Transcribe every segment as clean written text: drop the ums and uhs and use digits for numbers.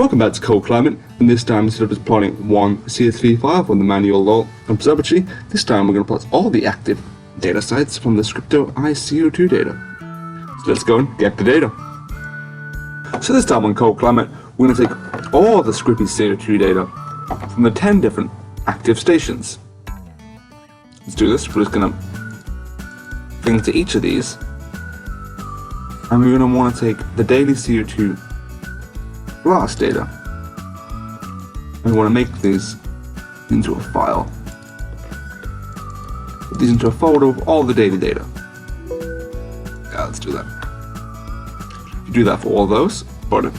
Welcome back to Cold Climate, and this time instead of just plotting one CSV file from the manual observatory, this time we're going to plot all the active data sites from the Scripps CO2 data. So let's go and get the data. So this time on Cold Climate, we're going to take all the Scripps CO2 data from the 10 different active stations. Let's do this. We're just going to bring to each of these, and we're going to want to take the daily CO2 blast data. We want to make these into a file. Put these into a folder with all the daily data. Yeah, let's do that. If you do that for all those, you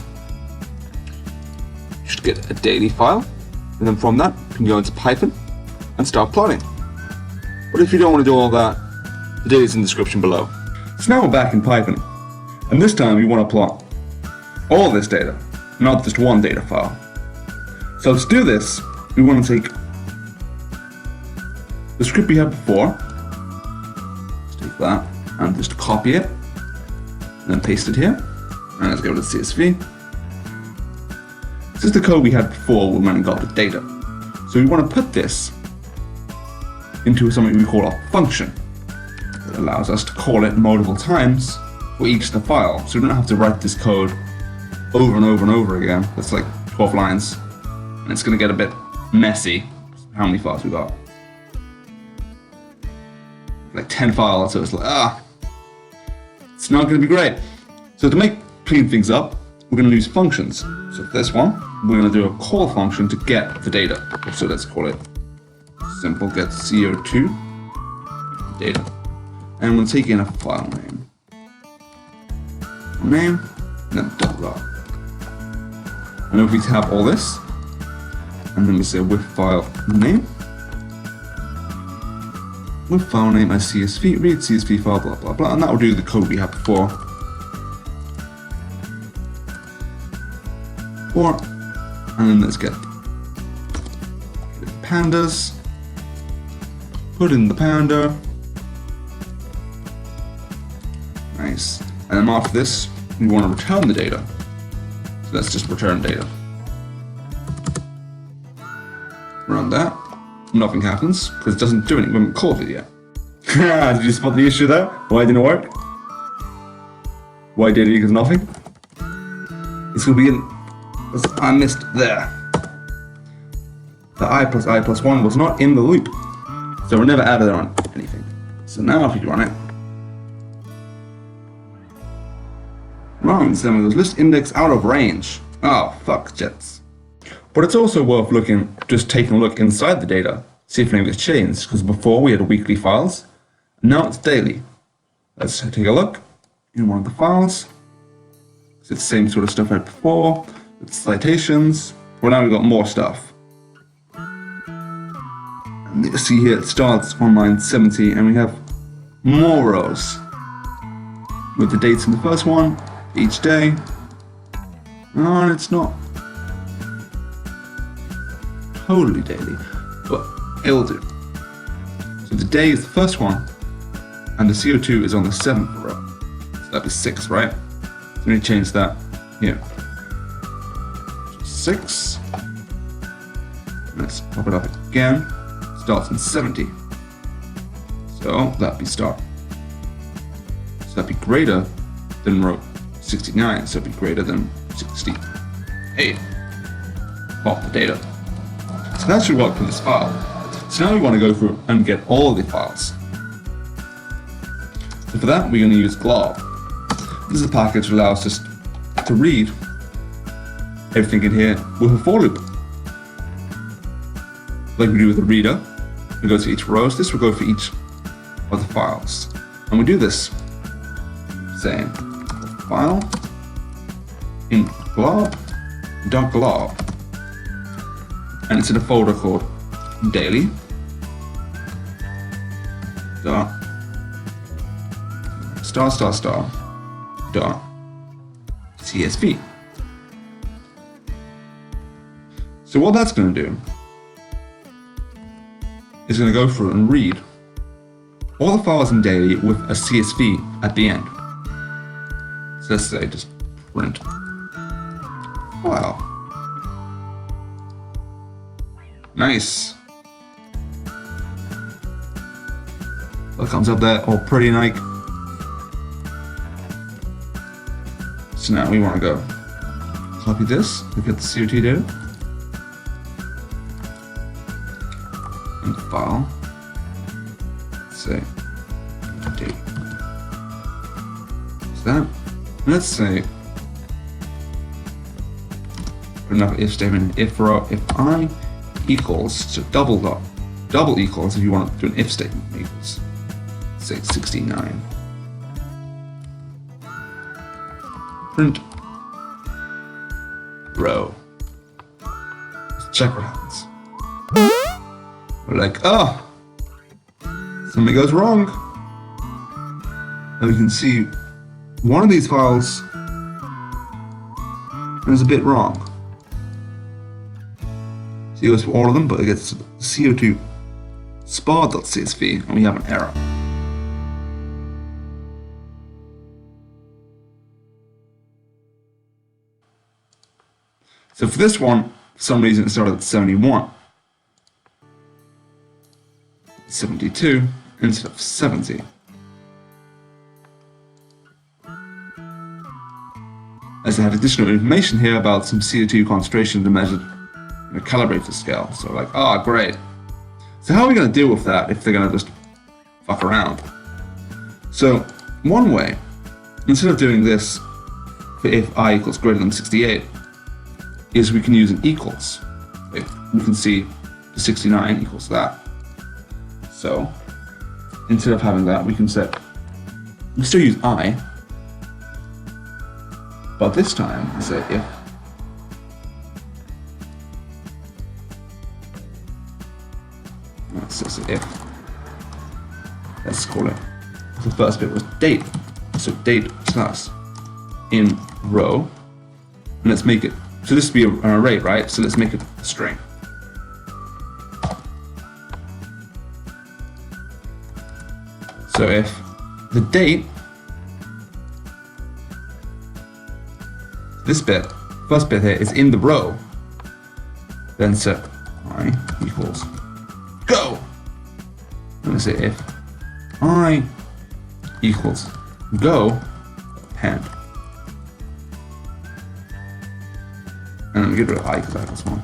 should get a daily file, and then from that you can go into Python and start plotting. But if you don't want to do all that, the data is in the description below. So now we're back in Python, and this time we want to plot all this data, not just one data file. So to do this, we want to take the script we had before, let's take that and just copy it, and then paste it here, and let's go to the CSV. This is the code we had before when we went and got the data. So we want to put this into something we call a function. It allows us to call it multiple times for each of the file, so we don't have to write this code over and over and over again. That's like 12 lines, and it's going to get a bit messy. How many files we got? Like 10 files, so it's like, it's not going to be great. So to clean things up, we're going to use functions. So for this one, we're going to do a call function to get the data. So let's call it simple get CO2 data, and we'll take in a file name, and then .log. And if we have all this, and then we say with file name as CSV, read CSV file, blah blah blah, and that will do the code we had before. And then let's get pandas, put in the panda, nice, and then after this we want to return the data. So let's just return data. Run that. Nothing happens because it doesn't do anything. We haven't called it yet. Did you spot the issue there? Why didn't it work? Why did it equals nothing? It's going to be in. I missed there. The I plus 1 was not in the loop, so we're never added on anything. So now if you run it, runs, then it goes list index out of range. Oh, fuck jets. But it's also worth taking a look inside the data, see if anything has changed, because before we had weekly files, now it's daily. Let's take a look in one of the files. It's the same sort of stuff I had before, it's citations. Well, now we've got more stuff. And you see here it starts on line 70, and we have more rows with the dates in the first one, each day. And it's not totally daily, but it'll do. So the day is the first one, and the CO2 is on the 7th row. So that'd be 6, right? So we need to change that here. 6. Let's pop it up again. Starts in 70. So that'd be start. So that'd be greater than row 69. So it'd be greater than 68. Pop the data. So that should work for this file. So now we want to go through and get all of the files. So for that, we're going to use glob. This is a package that allows us to read everything in here with a for loop. Like we do with the reader, we go to each row. This will go for each of the files. And we do this saying file in glob.glob. And it's in a folder called daily dot dot CSV. So what that's going to do is going to go through and read all the files in daily with a CSV at the end. So let's say just print file. Nice. What comes up there? Oh, pretty Nike. So now we want to go copy this, look at the CO2 data, and file, say, date. So that, let's say, put another if statement, if I equals, so double equals, if you want to do an if statement, equals, say 69. Print row. Let's check what happens. We're like, oh, something goes wrong. And we can see one of these files is a bit wrong. So it goes for all of them, but it gets CO2 spar.csv, and we have an error. So for this one, for some reason it started at 71, 72 instead of 70. As I have additional information here about some CO2 concentrations measured in a calibrated scale. So like, ah, oh, great. So how are we going to deal with that if they're going to just fuck around? So one way, instead of doing this for if I equals greater than 68, is we can use an equals. We can see the 69 equals that. So instead of having that, we can set, we still use I, but this time we say if let's call it, the first bit was date, so date slash in row, and let's make it, so this would be an array, right? So let's make it a string. So if the date, this bit, first bit here is in the row, then set I equals go. And we say if I equals go append. And then get rid of I because I equals 1.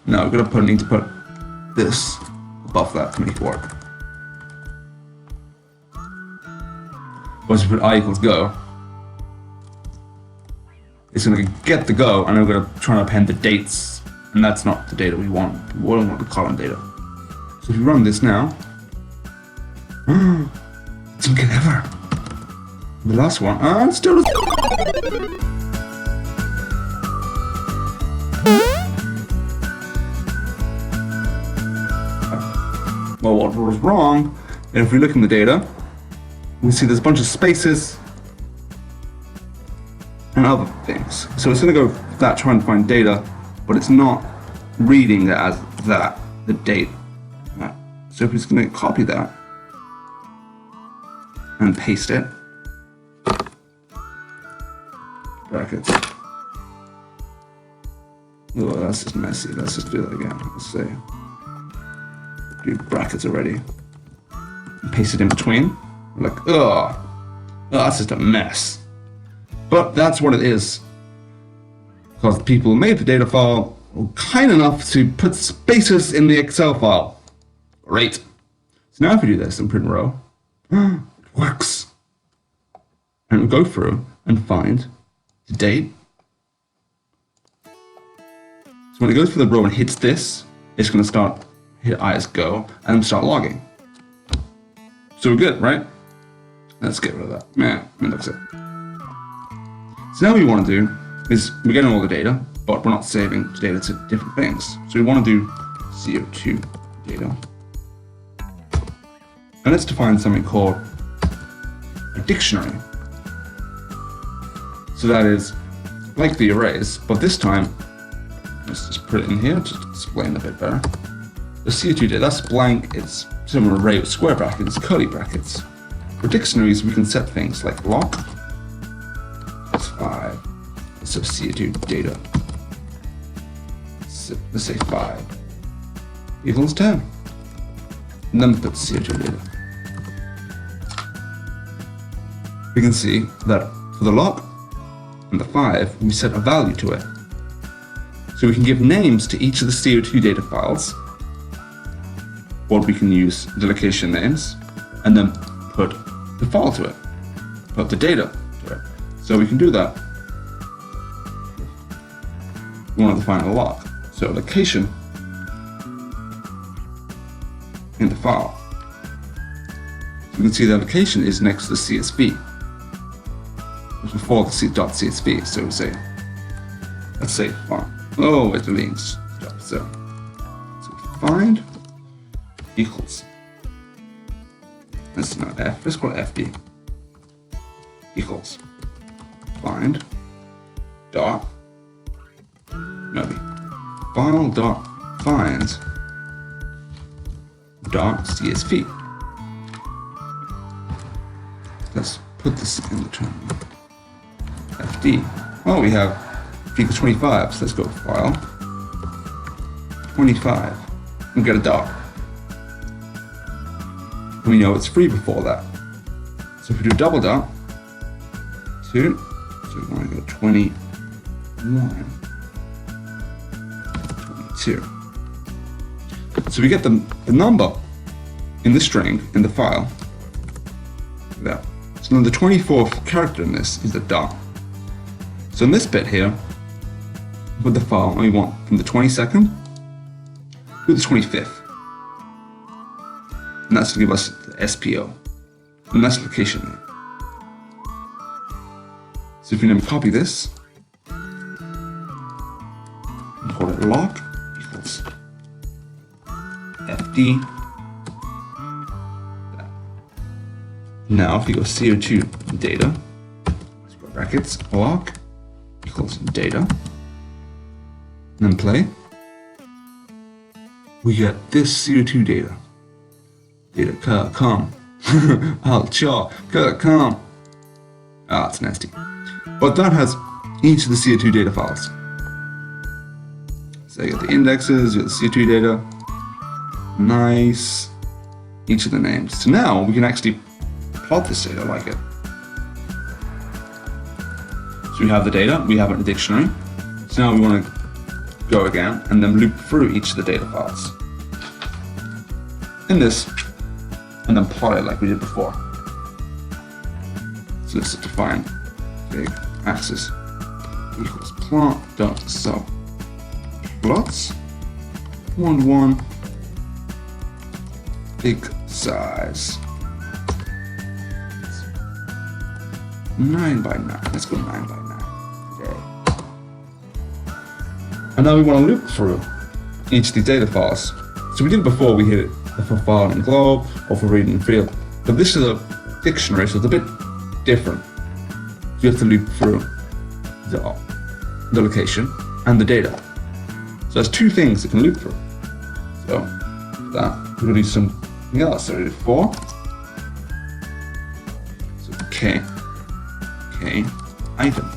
No, we're gonna need to put this above that to make it work. Once we put I equals go, it's gonna get the go, and we're gonna try to append the dates, and that's not the data we want. We don't want the column data. So if you run this now, it's okay ever. The last one, it's still. Well, what was wrong, and if we look in the data, we see there's a bunch of spaces and other things. So it's going to go for that, trying to find data, but it's not reading it as that, the date. So if we're going to copy that and paste it, brackets. Oh, that's just messy. Let's just do that again. Let's say, do brackets already. And paste it in between. Like, oh, that's just a mess. But that's what it is. Because the people who made the data file were kind enough to put spaces in the Excel file. Great. So now if we do this in print row, it works. And we'll go through and find the date. So when it goes for the row and hits this, it's going to start, hit I as go, and start logging. So we're good, right? Let's get rid of that. Man, it looks it. So now what we want to do is, we're getting all the data, but we're not saving the data to different things. So we want to do CO2 data. And let's define something called a dictionary. So that is like the arrays, but this time, let's just put it in here to explain a bit better. The CO2 data, that's blank, it's some array with square brackets, curly brackets. For dictionaries, we can set things like lock, that's 5, so CO2 data, so let's say 5, equals 10. And then put CO2 data. We can see that for the lock and the 5, we set a value to it. So we can give names to each of the CO2 data files, or we can use the location names, and then put the file to it, put the data to it. So we can do that. We want to define a lock. So location in the file. So we can see the location is next to the CSV. It's before the .csv. So we say, let's say find. Oh, it links. So find equals. That's not F. Let's call it FD. Equals. Find dot. Maybe. File dot finds dot CSV. Let's put this in the terminal. FD. Oh, we have equals 25. So let's go file 25 and get a dot. And we know it's free before that. So if we do double dot 2, so we want to go 21, 22. So we get the number in the string in the file. There. So then the 24th character in this is the dot. So in this bit here, with the file, we want from the 22nd to the 25th. And that's to give us the SPO. And that's the location name. So if we then copy this, and call it lock equals FD. Now if you go CO2 data, square brackets, lock equals data, and then play, we get this CO2 data. Data come. I'll chaw, come. Ah, it's nasty. But that has each of the CO2 data files. So you got the indexes, you got the CO2 data. Nice. Each of the names. So now we can actually plot this data like it. So we have the data, we have it in the dictionary. So now we want to go again and then loop through each of the data files in this, and then plot it like we did before. So let's define big axis equals plot dot sub plots 1 to 1 big size 9 by 9. Let's go 9 by 9 today. And now we want to loop through each of these data files. So we did it before, we hit it for file in glob or for reading in field. But this is a dictionary, so it's a bit different. So you have to loop through the location and the data. So there's two things that can loop through. So for that, we're going to do something else. So we do 4. So K item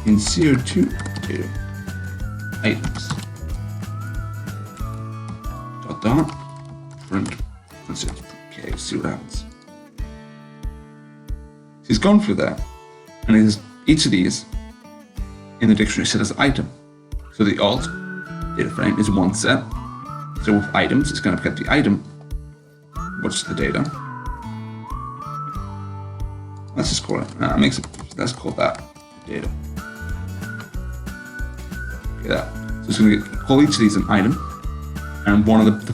in CO2 data items dot print. Let's see, okay, see what happens. So he's gone through that, and each of these in the dictionary set as item. So the alt data frame is one set. So with items, it's going to get the item, which is the data. Let's just call it. Let's call that data. Okay, that. So it's going to call each of these an item, and one of the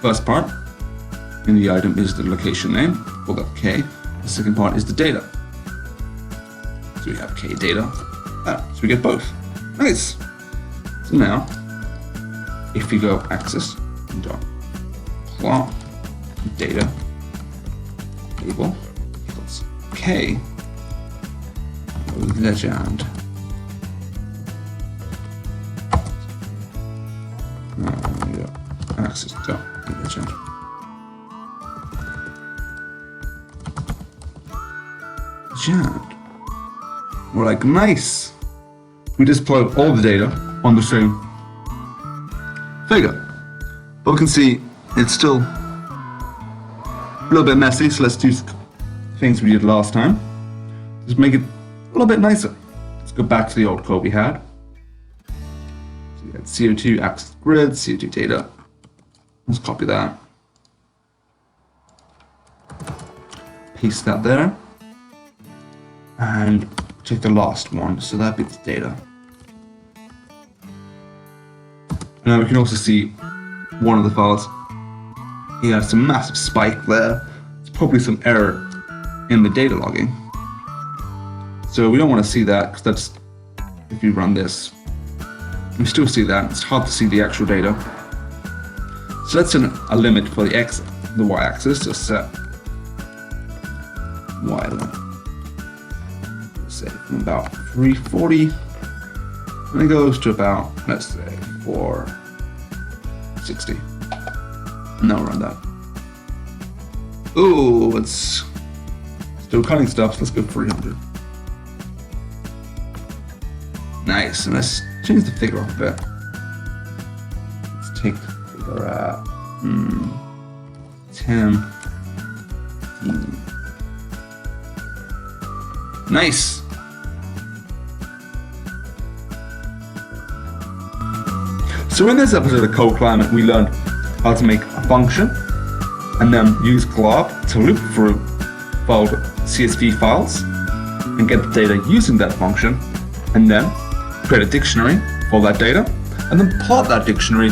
first part in the item is the location name. Call that K. The second part is the data. So we have K data. So we get both. Nice. So now, if we go axis dot plot data label equals K legend. axis. So, change. Yeah. We're like, nice. We just plot all the data on the same figure. But we can see it's still a little bit messy, so let's do things we did last time. Just make it a little bit nicer. Let's go back to the old code we had. So we had CO2 axis grid, CO2 data. Let's copy that. Paste that there. And take the last one, so that'd be the data. Now we can also see one of the files. He has some massive spike there. It's probably some error in the data logging. So we don't want to see that, because that's, if you run this, you still see that. It's hard to see the actual data. So let's set a limit for the y-axis. So set y limit. Say from about 340, and it goes to about, let's say, 460. Now run that. Ooh, it's still cutting stuff, so let's go 300. Nice, and let's change the figure up a bit. Let's take the figure at 10. Nice. So in this episode of Cold Climate, we learned how to make a function and then use glob to loop through filed CSV files and get the data using that function, and then create a dictionary for that data, and then plot that dictionary,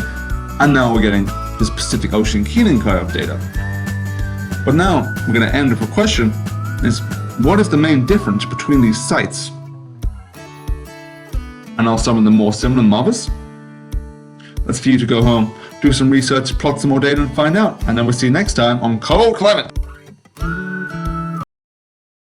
and now we're getting this Pacific Ocean Keeling curve data. But now we're going to end with a question: is what is the main difference between these sites? And are some of them more similar than others? That's for you to go home, do some research, plot some more data and find out. And then we'll see you next time on Cold Climate.